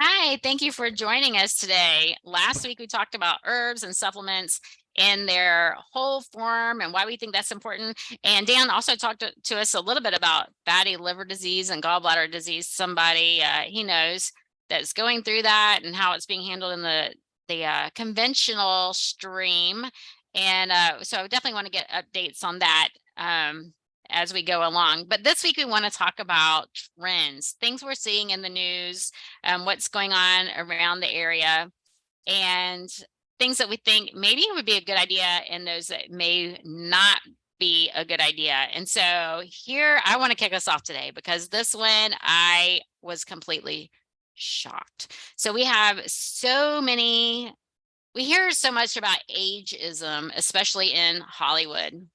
Hi, thank you for joining us today. Last week we talked about herbs and supplements in their whole form and why we think that's important. And Dan also talked to us a little bit about fatty liver disease and gallbladder disease. Somebody he knows that's going through that and how it's being handled in the conventional stream. And so I definitely want to get updates on that. As we go along. But this week we want to talk about trends, things we're seeing in the news, what's going on around the area, and things that we think maybe it would be a good idea and those that may not be a good idea. And so here I want to kick us off today because this one I was completely shocked. So we have we hear so much about ageism, especially in Hollywood.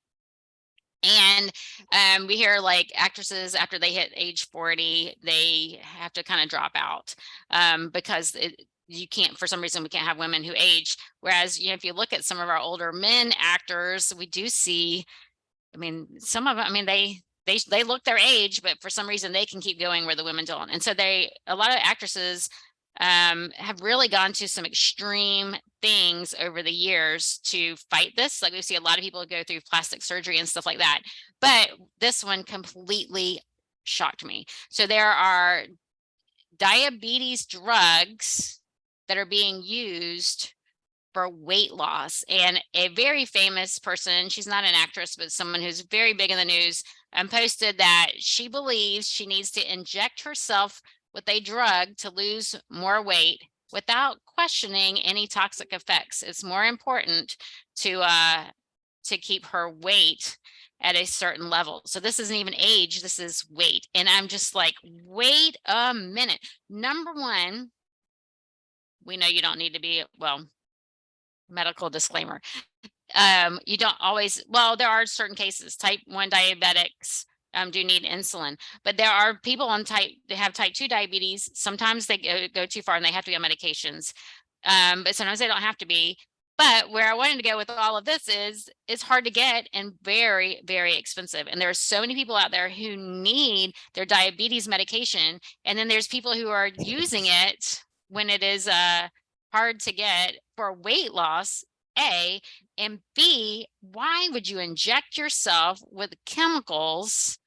And we hear like actresses after they hit age 40, they have to kind of drop out because you can't, for some reason, we can't have women who age. Whereas, if you look at some of our older men actors, we do see, some of them, they look their age, but for some reason they can keep going where the women don't. And so a lot of actresses have really gone to some extreme things over the years to fight this. Like we see a lot of people go through plastic surgery and stuff like that. But this one completely shocked me. So there are diabetes drugs that are being used for weight loss. And a very famous person, she's not an actress, but someone who's very big in the news, posted that she believes she needs to inject herself with a drug to lose more weight without questioning any toxic effects. It's more important to keep her weight at a certain level. So this isn't even age, this is weight. And I'm just like, wait a minute. Number one, we know you don't need to be, medical disclaimer. You don't always, there are certain cases, type 1 diabetics do need insulin, but there are people they have type 2 diabetes. Sometimes they go too far and they have to be on medications. But sometimes they don't have to be. But where I wanted to go with all of this is it's hard to get and very, very expensive. And there are so many people out there who need their diabetes medication. And then there's people who are using it when it is hard to get for weight loss, A, and B, why would you inject yourself with chemicals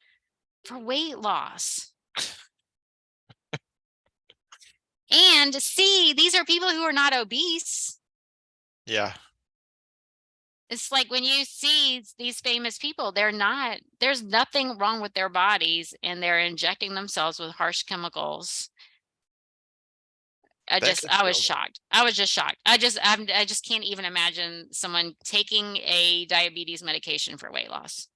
for weight loss? And C, these are people who are not obese. Yeah. It's like when you see these famous people, there's nothing wrong with their bodies and they're injecting themselves with harsh chemicals. That could I was feel shocked. I was just shocked. I just can't even imagine someone taking a diabetes medication for weight loss.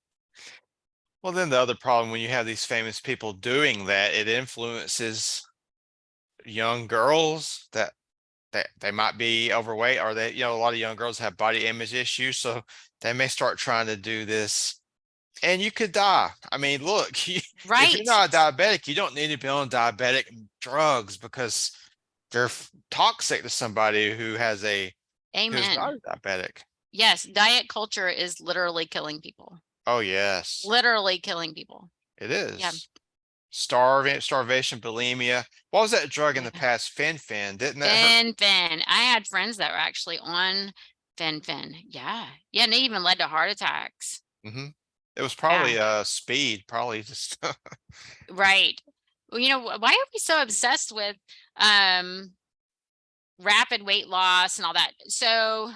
well, then the other problem when you have these famous people doing that, it influences young girls that they might be overweight or a lot of young girls have body image issues, so they may start trying to do this and you could die. I mean, look, if you're Right. not diabetic, you don't need to be on diabetic drugs because they're toxic to somebody who's not Amen. a diabetic. Yes, diet culture is literally killing people. Oh, yes, Literally killing people. it Yeah. is. Starvation, bulimia. What was that drug in the Yeah. past? Fen-Phen. Didn't that hurt? Fen-Phen. I had friends that were actually on Fen-Phen. Yeah. Yeah, and it even led to heart attacks. Hmm. It was Yeah. probably speed, probably just Right. Well, why are we so obsessed with um rapid weight loss and all that? So,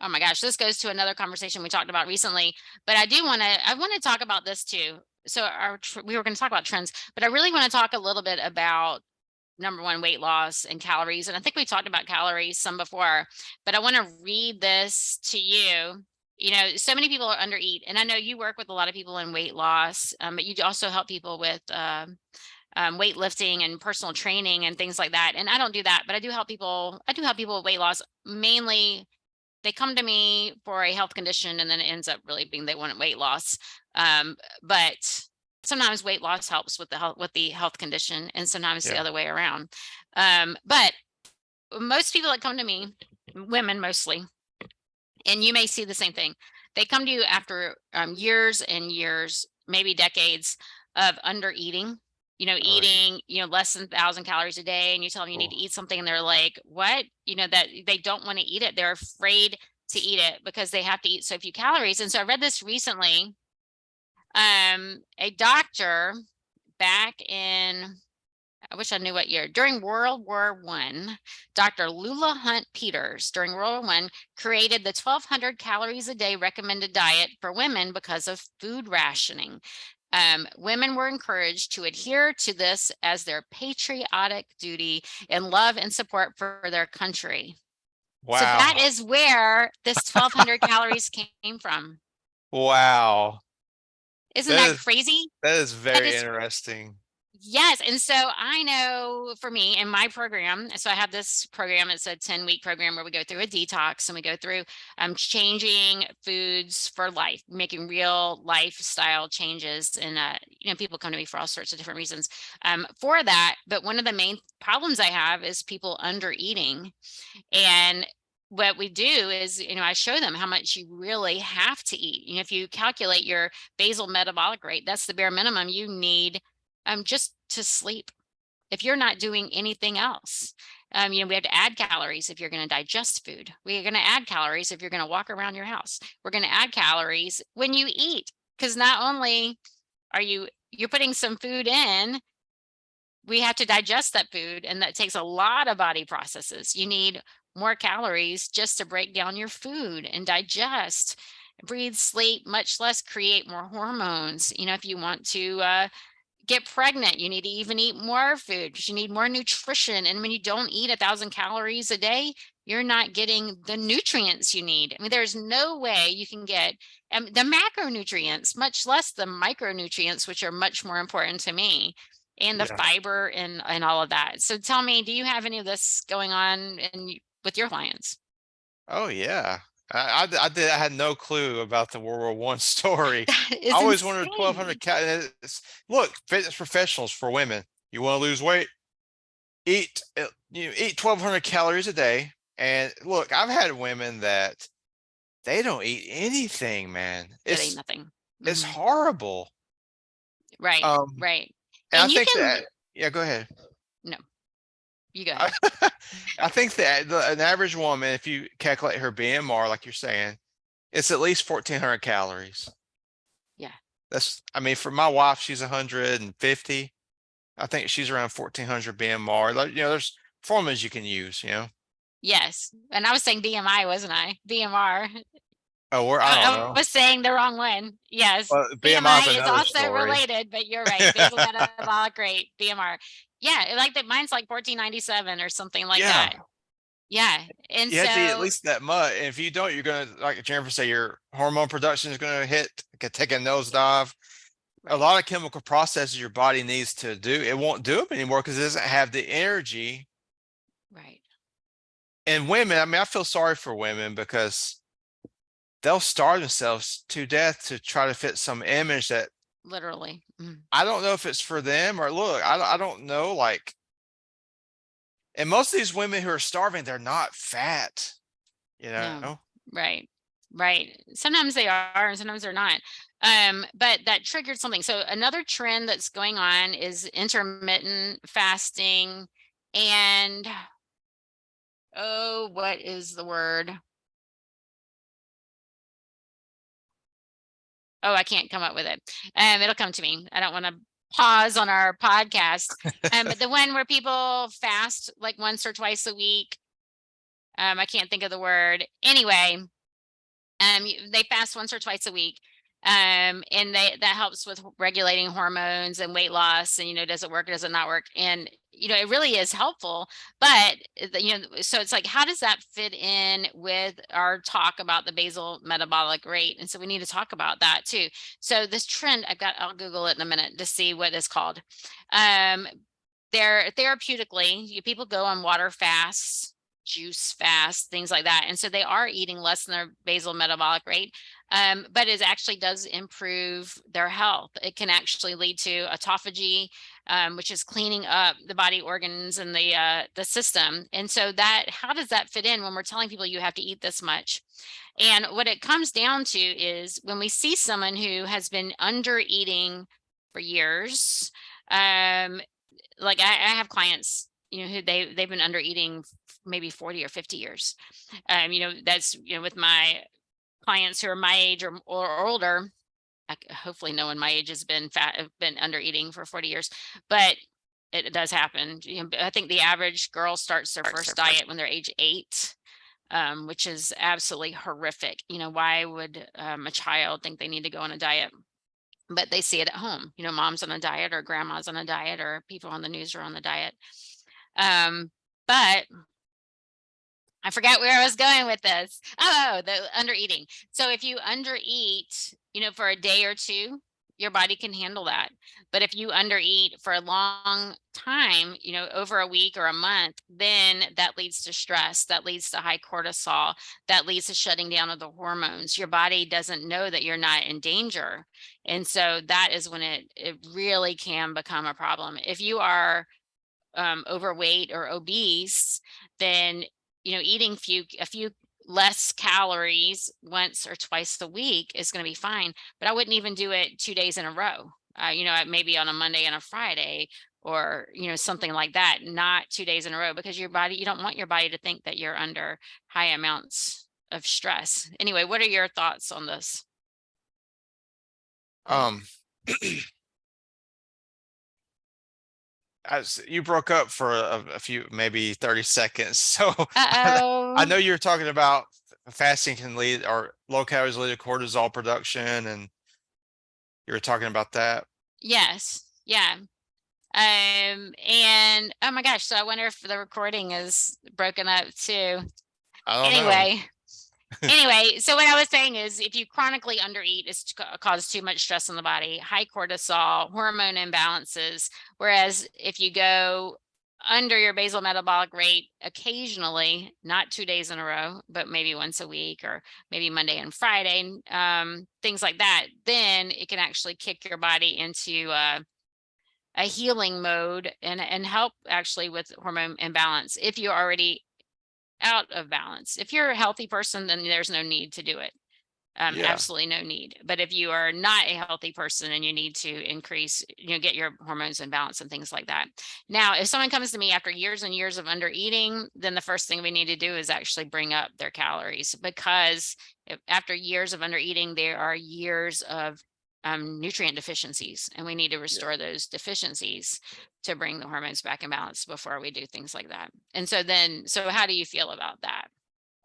oh my gosh, this goes to another conversation we talked about recently, but I want to talk about this too. So we were going to talk about trends, but I really want to talk a little bit about number one, weight loss and calories. And I think we talked about calories some before, but I want to read this to you. So many people are under eat, and I know you work with a lot of people in weight loss, but you also help people with weightlifting and personal training and things like that. And I don't do that, but I do help people. I do help people with weight loss. Mainly, they come to me for a health condition, and then it ends up really being they want weight loss. But sometimes weight loss helps with the health condition, and sometimes the yeah. other way around. But most people that come to me, women mostly, and you may see the same thing. They come to you after years and years, maybe decades of under eating. Oh, yeah. eating, less than 1,000 calories a day, and you tell them you need Ooh. to eat something and they're like, what? That they don't want to eat it. They're afraid to eat it because they have to eat so few calories. And so I read this recently. A doctor back in, I wish I knew what year, during World War I, Dr. Lula Hunt Peters during World War I created the 1,200 calories a day recommended diet for women because of food rationing. Women were encouraged to adhere to this as their patriotic duty in love and support for their country. So that Wow. is where this 1,200 calories came from. Wow. Isn't That that is crazy? that is That very is interesting. Yes. And so I know for me in my program, so I have this program, it's a 10-week program where we go through a detox and we go through changing foods for life, making real lifestyle changes. And people come to me for all sorts of different reasons for that. But one of the main problems I have is people under eating. And what we do is, I show them how much you really have to eat. If you calculate your basal metabolic rate, that's the bare minimum you need just to sleep. If you're not doing anything else, we have to add calories if you're going to digest food. We're going to add calories if you're going to walk around your house. We're going to add calories when you eat, because not only are you're putting some food in, we have to digest that food, and that takes a lot of body processes. You need more calories just to break down your food and digest, breathe, sleep, much less create more hormones. If you want to get pregnant, you need to even eat more food because you need more nutrition. And when you don't eat 1,000 calories a day, you're not getting the nutrients you need. I mean, there's no way you can get the macronutrients, much less the micronutrients, which are much more important to me, and the Yeah. fiber and all of that. So tell me, do you have any of this going on with your clients? Oh, yeah. I had no clue about the World War One story. That I is always wondered insane. 1,200 look, fitness professionals for women. You wanna lose weight? Eat 1,200 calories a day. And look, I've had women that they don't eat anything, man. That ain't nothing. It's Mhm. horrible. Right, Um, right. and I And you think can, that yeah, go ahead. no, you go I ahead. I think that an average woman, if you calculate her BMR, like you're saying, it's at least 1,400 calories. Yeah. I mean, for my wife, she's 150. I think she's around 1,400 BMR. There's formulas you can use. Yes. And I was saying BMI, wasn't I? BMR. Oh, I don't I know. was saying the wrong one. Yes. Well, BMI is BMI is another also story. related, but you're right. Basal metabolic rate, BMR. Yeah, like that mine's like 1497 or something like Yeah. that. Yeah. And You have to eat at so, least that much. And if you don't, you're gonna, like Jennifer say, your hormone production is gonna take a nosedive. A right, lot of chemical processes your body needs to do, it won't do them anymore because it doesn't have the energy. right. And women, I mean, I feel sorry for women because they'll starve themselves to death to try to fit some image that Literally. Mm. I don't know if it's for them or look, I don't know. Like, and most of these women who are starving, they're not fat, you No. know? Right. Right. Sometimes they are and sometimes they're not. But that triggered something. So another trend that's going on is intermittent fasting and, oh, what is the word? Oh, I can't come up with it. It'll come to me. I don't want to pause on our podcast. But the one where people fast like once or twice a week. I can't think of the word. Anyway, they fast once or twice a week. And that helps with regulating hormones and weight loss. And does it work? Does it not work? And it really is helpful. But so it's like, how does that fit in with our talk about the basal metabolic rate? And so we need to talk about that too. So this trend, I'll Google it in a minute to see what it's called. They're therapeutically, people go on water fasts, juice fast, things like that. And so they are eating less than their basal metabolic rate. But it actually does improve their health. It can actually lead to autophagy, which is cleaning up the body organs and the system. And so how does that fit in when we're telling people you have to eat this much? And what it comes down to is when we see someone who has been under eating for years, Like I have clients, who they've been under eating maybe 40 or 50 years. That's, with my clients who are my age or older. Hopefully no one my age has been under eating for 40 years, but it does happen. I think the average girl starts their first diet when they're age 8, which is absolutely horrific. Why would a child think they need to go on a diet? But they see it at home. Mom's on a diet, or grandma's on a diet, or people on the news are on the diet. But I forgot where I was going with this. Oh, the under eating. So if you under eat, for a day or two, your body can handle that. But if you under eat for a long time, over a week or a month, then that leads to stress, that leads to high cortisol, that leads to shutting down of the hormones. Your body doesn't know that you're not in danger. And so that is when it really can become a problem. If you are overweight or obese, then eating a few less calories once or twice a week is going to be fine. But I wouldn't even do it 2 days in a row. Maybe on a Monday and a Friday, or something like that. Not 2 days in a row, because you don't want your body to think that you're under high amounts of stress. Anyway, what are your thoughts on this? Um, as you broke up for a few, maybe 30 seconds. So I Uh-oh. know you're talking about fasting can lead, or low calories lead to cortisol production, and you were talking about that. Yes. Yeah. And oh my gosh, so I wonder if the recording is broken up too. I don't know. Anyway, so what I was saying is, if you chronically undereat, it's cause too much stress in the body, high cortisol, hormone imbalances. Whereas if you go under your basal metabolic rate occasionally, not 2 days in a row, but maybe once a week, or maybe Monday and Friday, things like that, then it can actually kick your body into a healing mode, and help actually with hormone imbalance. If you're already out of balance, if you're a healthy person, then there's no need to do it. Yeah. Absolutely no need. But if you are not a healthy person and you need to increase, get your hormones in balance and things like that. Now, if someone comes to me after years and years of under eating, then the first thing we need to do is actually bring up their calories, because after years of under eating, there are years of nutrient deficiencies, and we need to restore those deficiencies to bring the hormones back in balance before we do things like that. And so how do you feel about that?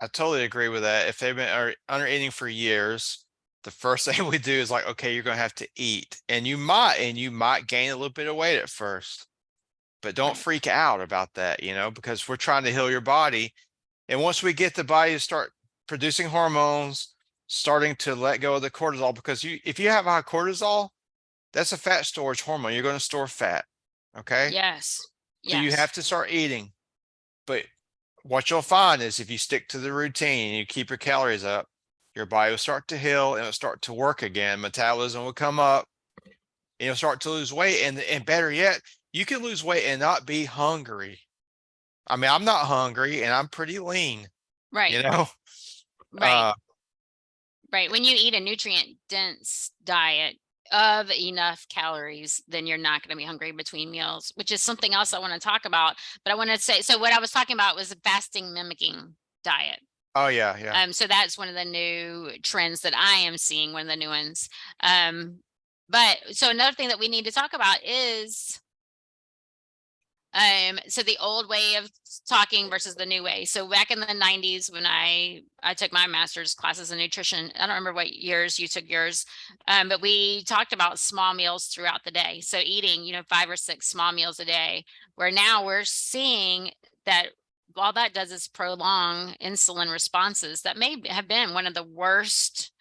I totally agree with that. If they've been under eating for years, the first thing we do is like, okay, you're gonna have to eat. And you might gain a little bit of weight at first, but don't Right. freak out about that, because we're trying to heal your body. And once we get the body to start producing hormones, starting to let go of the cortisol, because if you have high cortisol, that's a fat storage hormone. You're going to store fat. Okay. Yes. So you Yes. have to start eating. But what you'll find is, if you stick to the routine and you keep your calories up, your body will start to heal and it'll start to work again. Metabolism will come up and you'll start to lose weight. And better yet, you can lose weight and not be hungry. I mean, I'm not hungry and I'm pretty lean, you Right. know? Right. Uh, Right. When you eat a nutrient dense diet of enough calories, then you're not going to be hungry between meals, which is something else I want to talk about. But I want to say, so what I was talking about was a fasting mimicking diet. oh yeah, yeah. So that's one of the new trends that I am seeing, one of the new ones. But so another thing that we need to talk about is so the old way of talking versus the new way. So back in the 90s, when I took my master's classes in nutrition, I don't remember what years you took yours, but we talked about small meals throughout the day. So eating 5 or 6 small meals a day, where now we're seeing that all that does is prolong insulin responses. That may have been one of the worst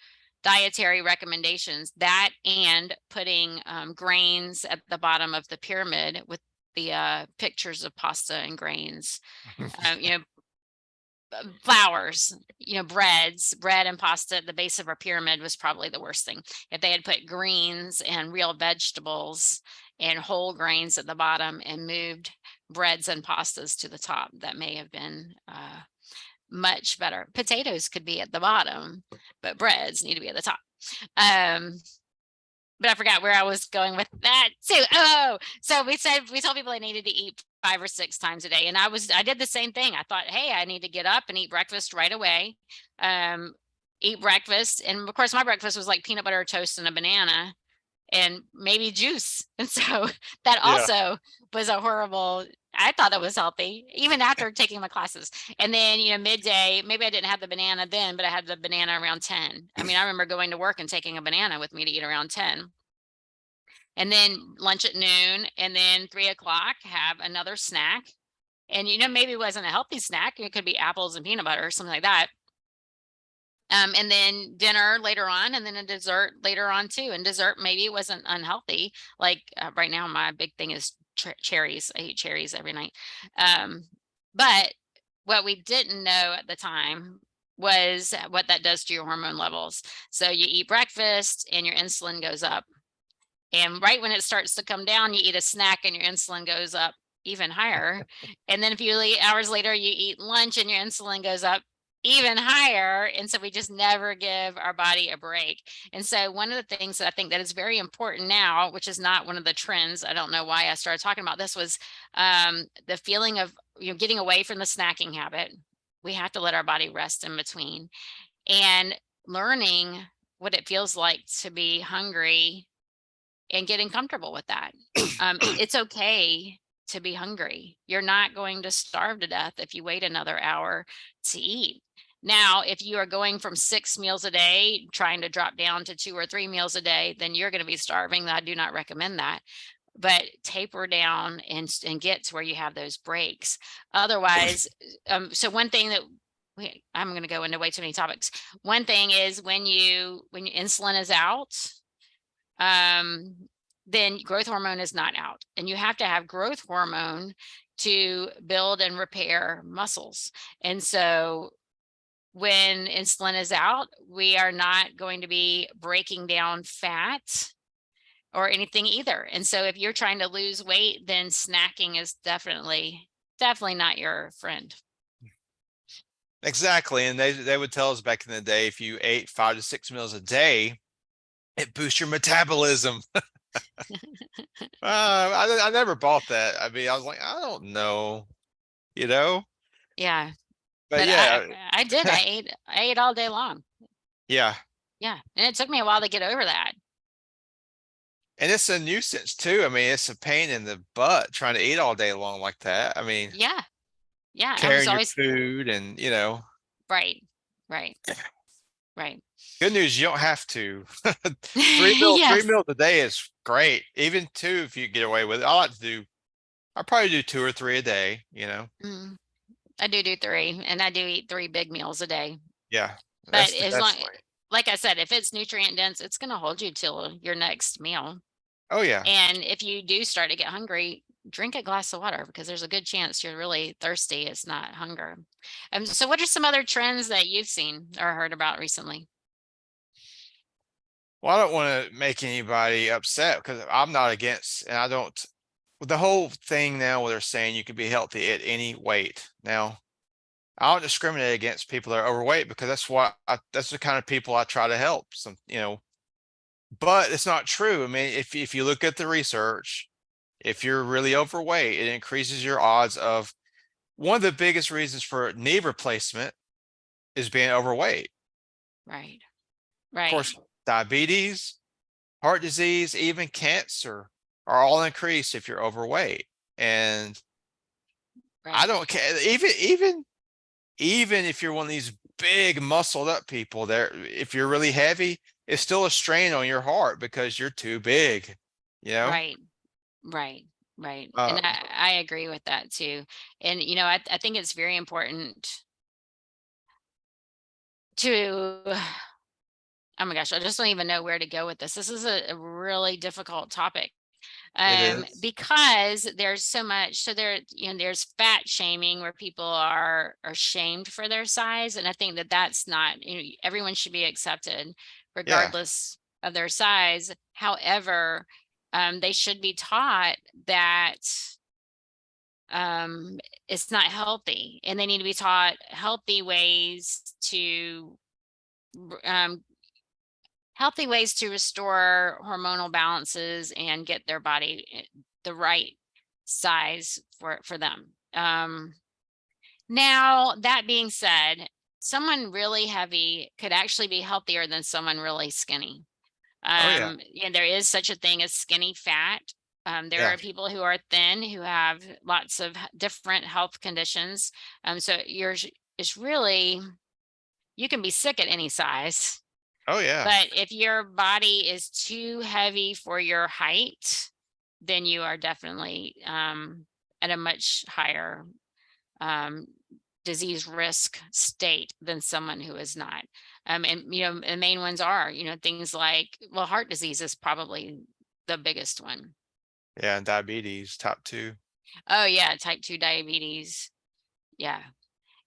dietary recommendations, that and putting grains at the bottom of the pyramid with the pictures of pasta and grains, flours, bread and pasta at the base of our pyramid was probably the worst thing. If they had put greens and real vegetables and whole grains at the bottom and moved breads and pastas to the top, that may have been much better. Potatoes could be at the bottom, but breads need to be at the top. Um, but I forgot where I was going with that too. Oh, so we told people they needed to eat 5 or 6 times a day. And I did the same thing. I thought, hey, I need to get up and eat breakfast right away. Eat breakfast. And of course, my breakfast was like peanut butter toast and a banana and maybe juice. And so that Yeah. also was a horrible, I thought it was healthy, even after taking my classes. And then, midday, maybe I didn't have the banana then, but I had the banana around 10. I mean, I remember going to work and taking a banana with me to eat around 10. And then lunch at noon, and then 3 o'clock, have another snack. And, maybe it wasn't a healthy snack. It could be apples and peanut butter or something like that. And then dinner later on, and then a dessert later on too. And dessert maybe it wasn't unhealthy. Like right now, my big thing is cherries. I eat cherries every night. But what we didn't know at the time was what that does to your hormone levels. So you eat breakfast and your insulin goes up. And right when it starts to come down, you eat a snack and your insulin goes up even higher. And then a few hours later, you eat lunch and your insulin goes up even higher. And so we just never give our body a break. And so one of the things that I think that is very important now, which is not one of the trends, I don't know why I started talking about this, was the feeling of getting away from the snacking habit. We have to let our body rest in between, and learning what it feels like to be hungry and getting comfortable with that. It's okay to be hungry. You're not going to starve to death if you wait another hour to eat. Now, if you are going from 6 meals a day, trying to drop down to 2 or 3 meals a day, then you're going to be starving. I do not recommend that. But taper down and get to where you have those breaks. Otherwise, so one thing that I'm going to go into way too many topics. One thing is when your insulin is out, then growth hormone is not out. And you have to have growth hormone to build and repair muscles. And so when insulin is out, we are not going to be breaking down fat or anything either. And so if you're trying to lose weight, then snacking is definitely not your friend. Exactly. And they would tell us back in the day, if you ate 5 to 6 meals a day, it boosts your metabolism. I never bought that. I mean, I was like, I don't know, you know, Yeah. but But yeah, I did. I ate all day long. yeah. Yeah. And it took me a while to get over that. And it's a nuisance too. I mean, it's a pain in the butt trying to eat all day long like that. I mean, Yeah. Yeah. I was carrying your always food and, right. Right. Right. good news, you don't have to. Three Yes. meals a day is great. Even two, if you get away with it. I'll probably do 2 or 3 a day. Mm. I do 3, and I do eat 3 big meals a day. Yeah, But that's the as long, best way. like I said, if it's nutrient dense, it's going to hold you till your next meal. Oh yeah. And if you do start to get hungry, drink a glass of water, because there's a good chance you're really thirsty. It's not hunger. So what are some other trends that you've seen or heard about recently? Well, I don't want to make anybody upset because I'm not against, and I don't. The whole thing now where they're saying you can be healthy at any weight. Now, I don't discriminate against people that are overweight because that's the kind of people I try to help. But it's not true. I mean, if you look at the research, if you're really overweight, it increases your odds of one of the biggest reasons for knee replacement is being overweight. Right. Of Right. course, diabetes, heart disease, even cancer are all increased if you're overweight. And I Right. don't care, even if you're one of these big muscled up people there, if you're really heavy, it's still a strain on your heart because you're too big, you know? Right. Right. Right. And Uh, I agree with that too. And, I think it's very important to, oh my gosh, I just don't even know where to go with this. This is a really difficult topic. it is. Because there's so much, so there's fat shaming where people are shamed for their size. And I think that that's not, everyone should be accepted Yeah. regardless of their size. However, they should be taught that it's not healthy, and they need to be taught healthy ways to um, healthy ways to restore hormonal balances and get their body the right size for them. Now that being said, someone really heavy could actually be healthier than someone really skinny. Oh yeah. And there is such a thing as skinny fat. There Yeah. are people who are thin who have lots of different health conditions. So yours is really, you can be sick at any size, Oh yeah. but if your body is too heavy for your height, then you are definitely at a much higher um, disease risk state than someone who is not. And the main ones are, things like, well, heart disease is probably the biggest one. Yeah. And diabetes, top two. Oh yeah, type 2 diabetes. Yeah.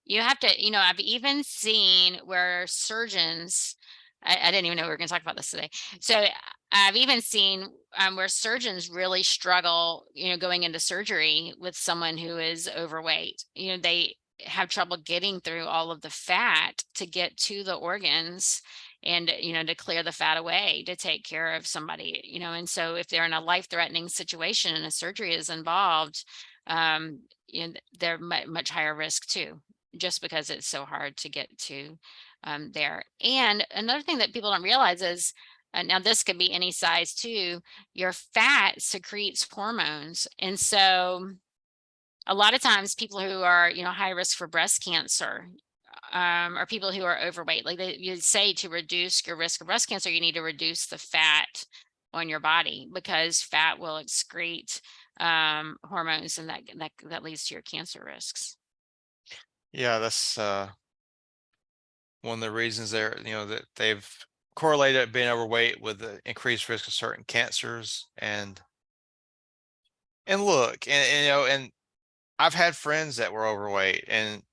You have to, I've even seen where surgeons, I didn't even know we were going to talk about this today. So I've even seen where surgeons really struggle, going into surgery with someone who is overweight. They have trouble getting through all of the fat to get to the organs and, to clear the fat away to take care of somebody, and so if they're in a life-threatening situation and a surgery is involved, they're much higher risk too, just because it's so hard to get to there. And another thing that people don't realize is, now this could be any size too, your fat secretes hormones. And so a lot of times people who are, high risk for breast cancer, or people who are overweight, like you say, to reduce your risk of breast cancer, you need to reduce the fat on your body, because fat will excrete hormones, and that leads to your cancer risks. Yeah, that's one of the reasons that they've correlated being overweight with the increased risk of certain cancers. And look, and I've had friends that were overweight and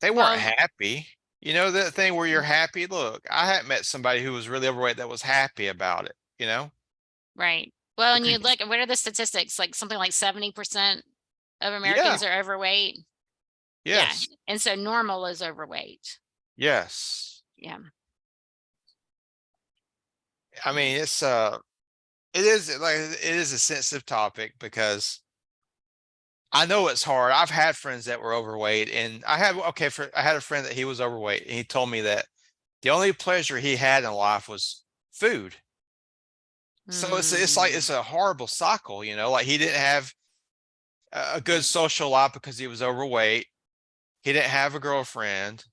they weren't Well, happy. You know that thing where you're mm, happy? Look, I hadn't met somebody who was really overweight that was happy about it? right. Well, and Because you look, what are the statistics? Like something like 70% of yeah, Americans are overweight. Yeah. yes, And so normal is overweight. yes. Yeah. I Yeah. mean, it is a sensitive topic because I know it's hard. I've had friends that were overweight, and I had a friend that he was overweight, and he told me that the only pleasure he had in life was food. So it's like Mm, it's a horrible cycle. Like he didn't have a good social life because he was overweight. He didn't have a girlfriend.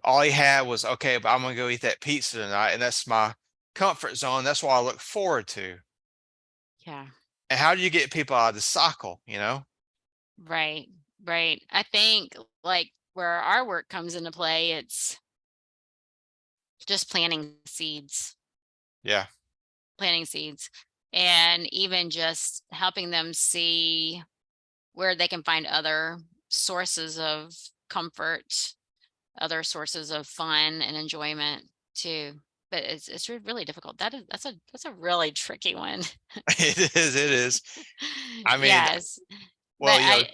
All he had was, okay, but I'm gonna go eat that pizza tonight, and that's my comfort zone. That's what I look forward to. yeah. And how do you get people out of the cycle? Right. Right. I think like where our work comes into play, it's just Yeah. planting seeds, and even just helping them see where they can find other sources of comfort, other sources of fun and enjoyment too. But it's really difficult. That's a really tricky one. It is. It is. I mean, Yes. But well,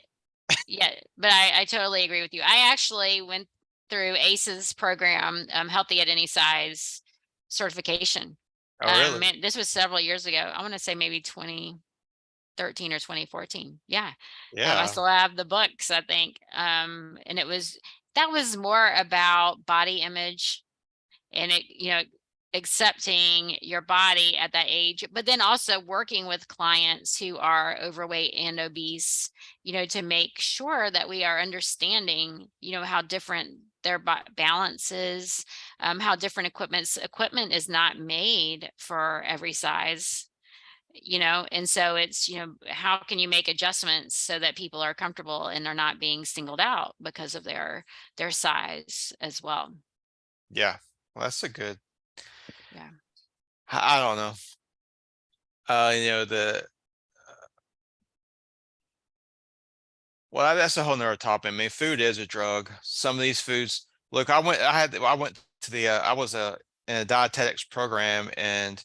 yeah, but I totally agree with you. I actually went through ACE's program, Healthy at Any Size certification. oh, really? And this was several years ago. I want to say maybe 2013 or 2014. Yeah. I Yeah. still have the books, I think. And that was more about body image, and accepting your body at that age, but then also working with clients who are overweight and obese, to make sure that we are understanding, how different their balance is, how different equipment is not made for every size, and so it's, how can you make adjustments so that people are comfortable and they're not being singled out because of their size as well. Yeah. Well, that's a good. Yeah. I don't know. The Well, that's a whole nother topic. I mean, food is a drug. Some of these foods. Look, I went to I was in a dietetics program, and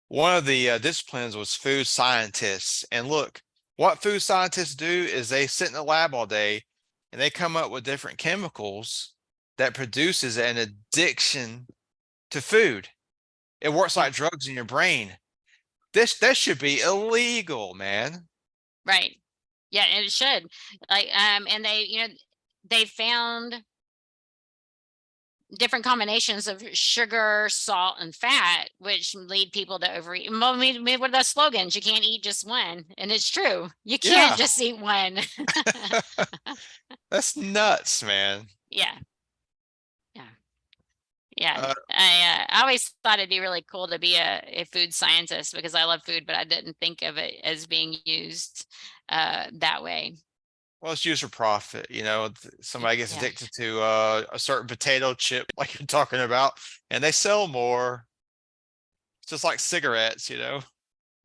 one of the disciplines was food scientists. And look, what food scientists do is they sit in the lab all day, and they come up with different chemicals that produces an addiction to food. It works Yeah. like drugs in your brain. That should be illegal, man. Right. Yeah, and it should. Like, and they, they found different combinations of sugar, salt, and fat, which lead people to overeat. Well, what are the slogans? You can't eat just one, and it's true. You can't Yeah, just eat one. that's nuts, man. Yeah, yeah, yeah. Uh, I always thought it'd be really cool to be a food scientist because I love food, but I didn't think of it as being used that way. well, it's used for profit. Somebody gets Yeah, addicted to a certain potato chip, like you're talking about, and they sell more. It's just like cigarettes.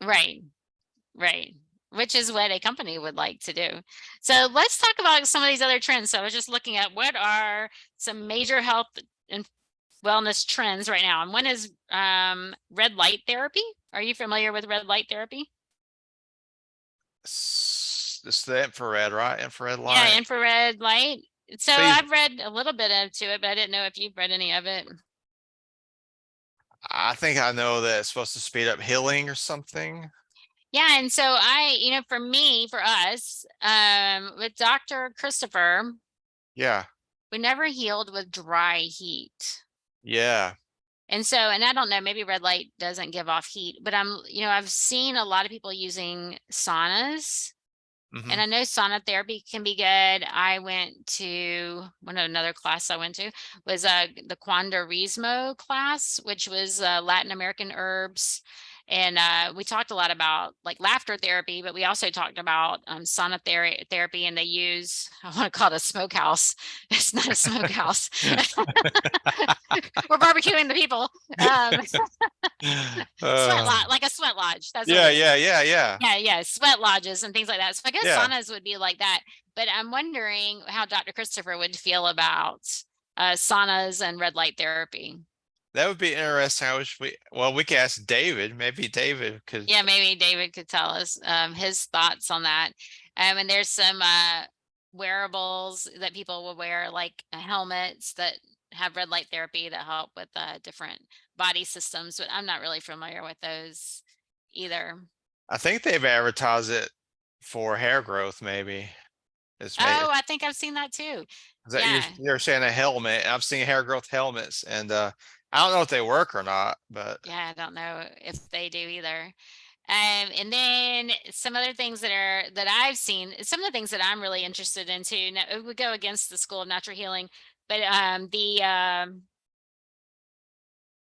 right, right. Which is what a company would like to do. So let's talk about some of these other trends. So I was just looking at what are some major health and wellness trends right now. And one is red light therapy. Are you familiar with red light therapy? It's the infrared, right? Infrared Yeah, light. infrared light. So Please, I've read a little bit into it, but I didn't know if you've read any of it. I think I know that it's supposed to speed up healing or something. Yeah, and so for me, for us, with Dr. Christopher, Yeah, we never healed with dry heat. yeah. And so, and I don't know, maybe red light doesn't give off heat, but I've seen a lot of people using saunas. Hmm. And I know sauna therapy can be good. I went to another class I went to was the Cuanderismo class, which was Latin American herbs. And we talked a lot about like laughter therapy, but we also talked about sauna therapy, and they use, I want to call it a smokehouse. It's not a smokehouse. We're barbecuing the people. Sweat Uh, lodge, like a sweat lodge. That's what yeah, it is. yeah, yeah, yeah, Yeah, yeah, sweat lodges and things like that. So I guess yeah. saunas would be like that. But I'm wondering how Dr. Christopher would feel about saunas and red light therapy. That would be interesting. We could ask David. Maybe David could. Yeah, maybe David could tell us his thoughts on that. And there's some wearables that people will wear, like helmets that have red light therapy that help with different body systems. But I'm not really familiar with those either. I think they've advertised it for hair growth. Maybe it's maybe Oh, I think I've seen that too. is that Yeah. you're saying a helmet. And I've seen hair growth helmets, and I don't know if they work or not, but Yeah, I don't know if they do either. And then some other things that I've seen, some of the things that I'm really interested in too. Now, it would go against the School of Natural Healing, but the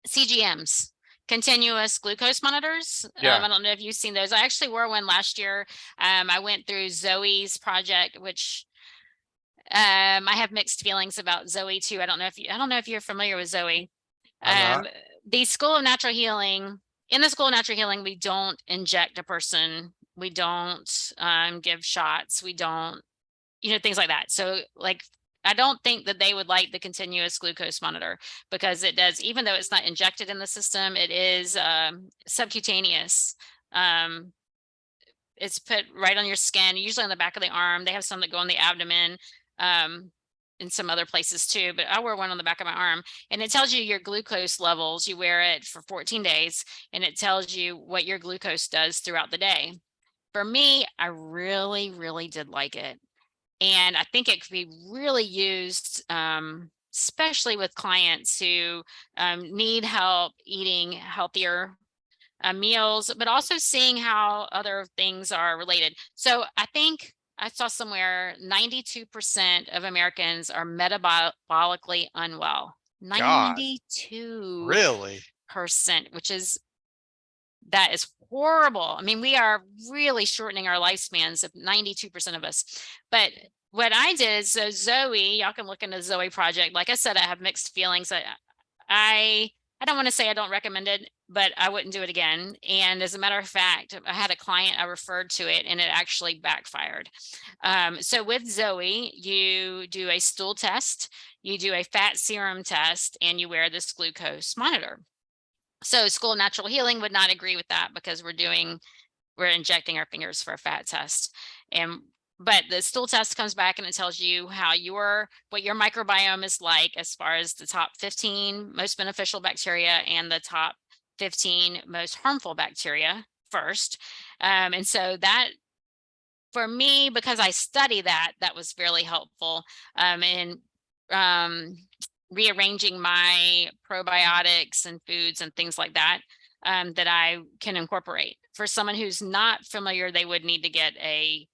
CGMs, continuous glucose monitors. yeah. I don't know if you've seen those. I actually wore one last year. I went through Zoe's project, which I have mixed feelings about Zoe too. I don't know if you're familiar with Zoe. I'm not. Um, the School of Natural Healing, in the School of Natural Healing, we don't inject a person. We don't give shots. We don't, things like that. So like, I don't think that they would like the continuous glucose monitor because it does, even though it's not injected in the system, it is subcutaneous. Um, it's put right on your skin, usually on the back of the arm. They have some that go on the abdomen. In some other places too, but I wear one on the back of my arm, and it tells you your glucose levels. You wear it for 14 days and it tells you what your glucose does throughout the day. For me, I really, really did like it. And I think it could be really used, especially with clients who need help eating healthier meals, but also seeing how other things are related. So I think I saw somewhere 92% of Americans are metabolically unwell. God, 92%, really? which is that is horrible. I mean, we are really shortening our lifespans of 92% of us. But what I did is, so Zoe, y'all can look into Zoe project. Like I said, I have mixed feelings. I don't want to say I don't recommend it, but I wouldn't do it again. And as a matter of fact, I had a client, I referred to it and it actually backfired. So with Zoe, you do a stool test, you do a fat serum test, and you wear this glucose monitor. So School of Natural Healing would not agree with that because we're injecting our fingers for a fat test. But the stool test comes back and it tells you what your microbiome is like as far as the top 15 most beneficial bacteria and the top 15 most harmful bacteria first. And so that, for me, because I study that, that was really helpful in rearranging my probiotics and foods and things like that, that I can incorporate. For someone who's not familiar, they would need to get a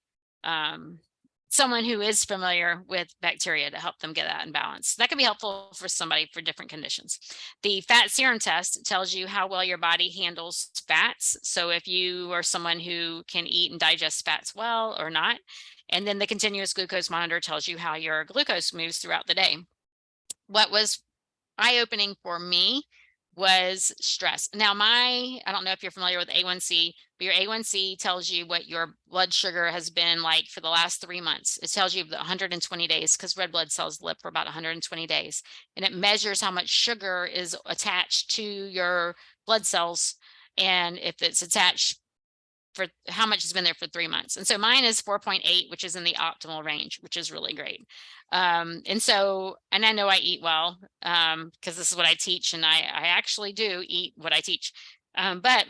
someone who is familiar with bacteria to help them get that in balance. That can be helpful for somebody for different conditions. The fat serum test tells you how well your body handles fats. So if you are someone who can eat and digest fats well or not. And then the continuous glucose monitor tells you how your glucose moves throughout the day. What was eye-opening for me was stress. Now, I don't know if you're familiar with A1C, but your A1C tells you what your blood sugar has been like for the last 3 months. It tells you the 120 days, because red blood cells live for about 120 days. And it measures how much sugar is attached to your blood cells. And if it's attached for how much has been there for 3 months. And so mine is 4.8, which is in the optimal range, which is really great. And so, and I know I eat well, because this is what I teach, and I actually do eat what I teach. But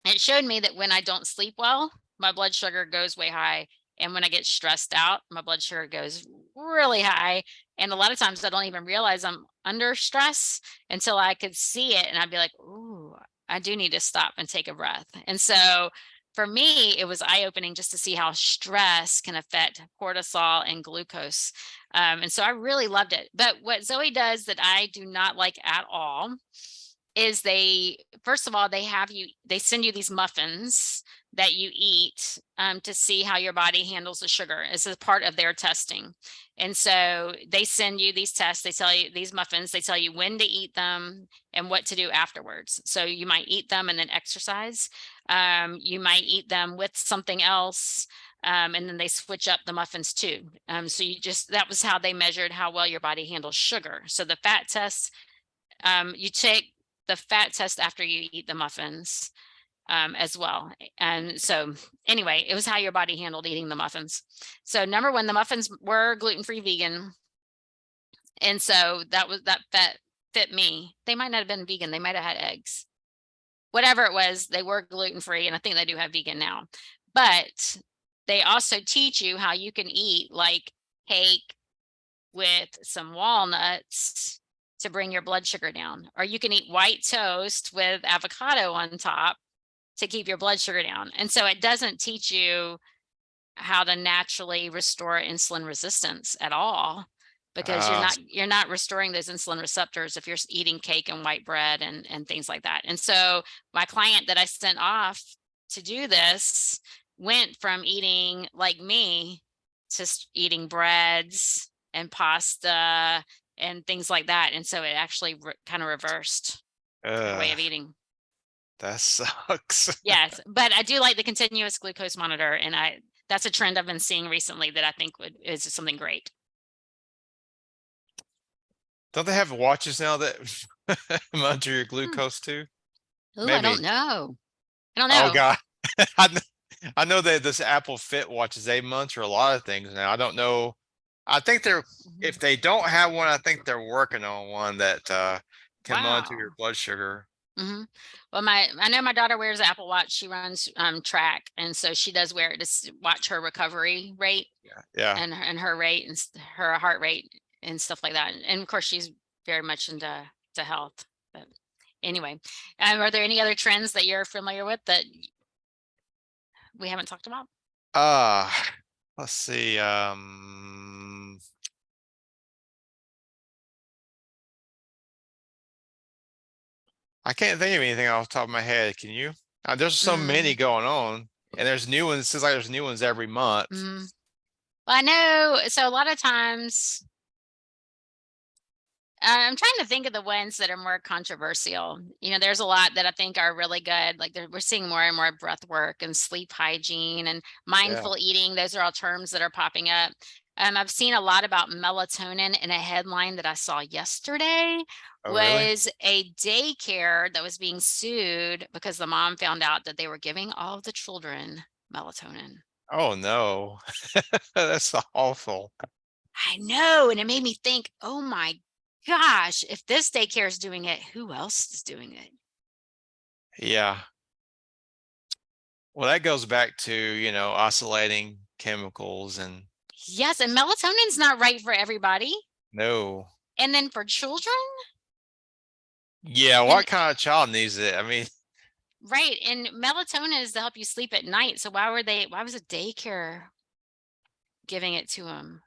it showed me that when I don't sleep well, my blood sugar goes way high. And when I get stressed out, my blood sugar goes really high. And a lot of times I don't even realize I'm under stress until I could see it. And I'd be like, ooh, I do need to stop and take a breath. And so for me, it was eye-opening just to see how stress can affect cortisol and glucose. And so I really loved it. But what Zoe does that I do not like at all is first of all, they send you these muffins that you eat to see how your body handles the sugar as a part of their testing. And so they send you these tests, they tell you these muffins, they tell you when to eat them and what to do afterwards. So you might eat them and then exercise. You might eat them with something else. And then they switch up the muffins too. So that was how they measured how well your body handles sugar. So the fat test, you take the fat test after you eat the muffins as well. And so anyway, it was how your body handled eating the muffins. So number one, the muffins were gluten-free vegan. And so that fit me. They might not have been vegan. They might have had eggs. Whatever it was, they were gluten-free. And I think they do have vegan now. But they also teach you how you can eat like cake with some walnuts to bring your blood sugar down. Or you can eat white toast with avocado on top to keep your blood sugar down. And so it doesn't teach you how to naturally restore insulin resistance at all, because you're not restoring those insulin receptors if you're eating cake and white bread and things like that. And so my client that I sent off to do this went from eating like me to eating breads and pasta and things like that. And so it actually kind of reversed her way of eating. That sucks. Yes, but I do like the continuous glucose monitor, and that's a trend I've been seeing recently that I think is something great. Don't they have watches now that monitor your glucose too? Oh, I Maybe. don't know. I don't Oh know. God. I know that this Apple Fit watches, they monitor a lot of things now. I don't know. I think if they don't have one, I think they're working on one that can monitor your Wow. blood sugar. Well, I know my daughter wears Apple Watch. She runs track, and so she does wear it to watch her recovery rate Yeah. and her rate and her heart rate and stuff like that. And of course, she's very much into health. But anyway, are there any other trends that you're familiar with that we haven't talked about? Let's see. I can't think of anything off the top of my head. Can you? There's so many going on, and there's new ones. It seems like there's new ones every month. Well, I know. So a lot of times, I'm trying to think of the ones that are more controversial. You know, there's a lot that I think are really good. Like we're seeing more and more breath work and sleep hygiene and mindful eating. Those are all terms that are popping up. I've seen a lot about melatonin in a headline that I saw yesterday. Oh, really? Was a daycare that was being sued because the mom found out that they were giving all of the children melatonin. Oh no, that's awful. I know. And it made me think, oh my gosh, if this daycare is doing it, who else is doing it? Yeah. Well, that goes back to, oscillating chemicals and Yes, and melatonin's not right for everybody. no. And then for children, Yeah, and what kind of child needs it? I mean, right, and melatonin is to help you sleep at night. So why was a daycare giving it to them?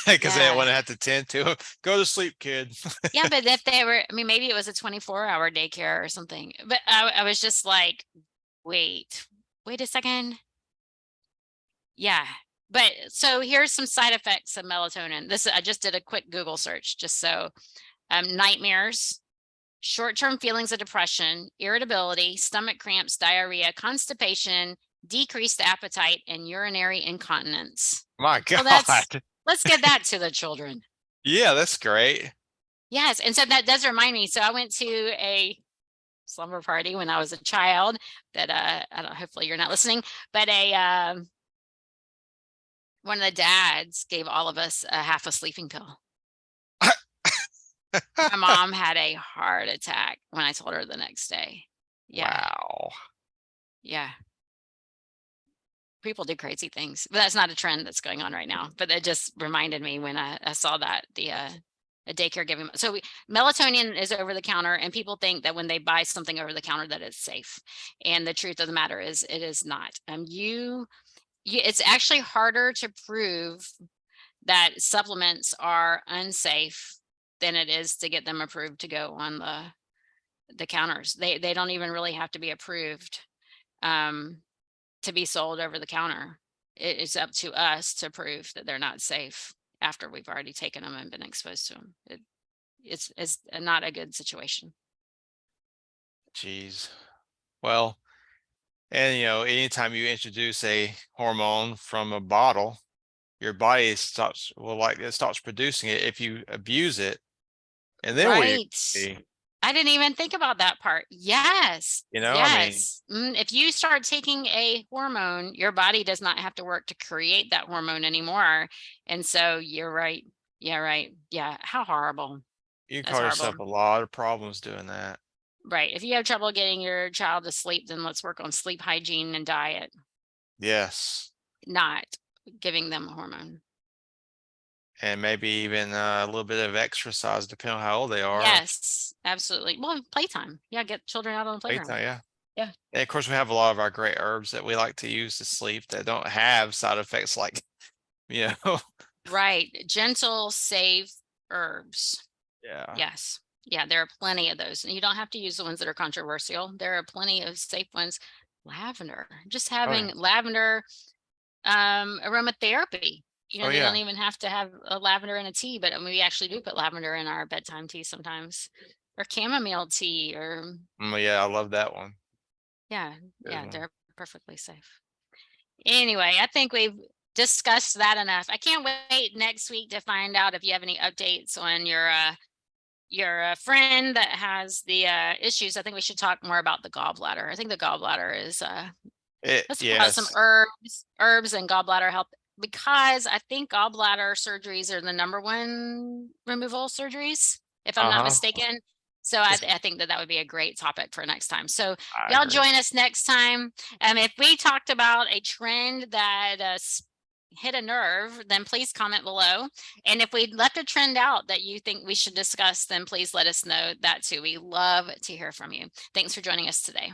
because they don't Yeah. want to have to tend to 'em. Go to sleep, kid. Yeah, but if they were, I mean, maybe it was a 24-hour daycare or something. But I was just like, wait a second. Yeah. But so here's some side effects of melatonin. I just did a quick Google search just so nightmares, short-term feelings of depression, irritability, stomach cramps, diarrhea, constipation, decreased appetite, and urinary incontinence. My So God. let's get that to the children. Yeah, that's great. Yes, and so that does remind me. So I went to a slumber party when I was a child that I don't, hopefully you're not listening, but one of the dads gave all of us a half a sleeping pill. My mom had a heart attack when I told her the next day. Yeah, Wow. yeah. People do crazy things, but that's not a trend that's going on right now. But it just reminded me when I saw that a daycare giving. So melatonin is over the counter, and people think that when they buy something over the counter that it's safe. And the truth of the matter is, it is not. It's actually harder to prove that supplements are unsafe than it is to get them approved to go on the counters. They don't even really have to be approved to be sold over the counter. It's up to us to prove that they're not safe after we've already taken them and been exposed to them. It's not a good situation. Jeez. Well, and anytime you introduce a hormone from a bottle, your body it stops producing it if you abuse it. And then what do you Right. see? I didn't even think about that part. Yes. I mean, Yes. If you start taking a hormone, your body does not have to work to create that hormone anymore. And so you're right. Yeah, right. Yeah. How horrible. you can That's cause horrible. yourself a lot of problems doing that. Right. If you have trouble getting your child to sleep, then let's work on sleep hygiene and diet, Yes. not giving them a hormone. And maybe even a little bit of exercise, depending on how old they are. Yes, absolutely. Well, playtime. Yeah, get children out on the playground. Yeah. Yeah. And of course, we have a lot of our great herbs that we like to use to sleep that don't have side effects like, you know, Right. Gentle, safe herbs. yeah. Yes. Yeah, there are plenty of those. And you don't have to use the ones that are controversial. There are plenty of safe ones. Lavender. Just Oh, yeah. having lavender aromatherapy. Oh, They don't yeah. even have to have a lavender in a tea, but we actually do put lavender in our bedtime tea sometimes. Or chamomile tea or Yeah, I love that one. yeah, Good yeah, one. they're perfectly safe. Anyway, I think we've discussed that enough. I can't wait next week to find out if you have any updates on your friend that has the issues. I think we should talk more about the gallbladder. I think the gallbladder is let's talk about some Yes. herbs and gallbladder health because I think gallbladder surgeries are the number one removal surgeries, if I'm not Uh-huh. mistaken. So I think that would be a great topic for next time. So I y'all agree. join us next time. If we talked about a trend that hit a nerve, then please comment below. And if we left a trend out that you think we should discuss, then please let us know that too. We love to hear from you. Thanks for joining us today.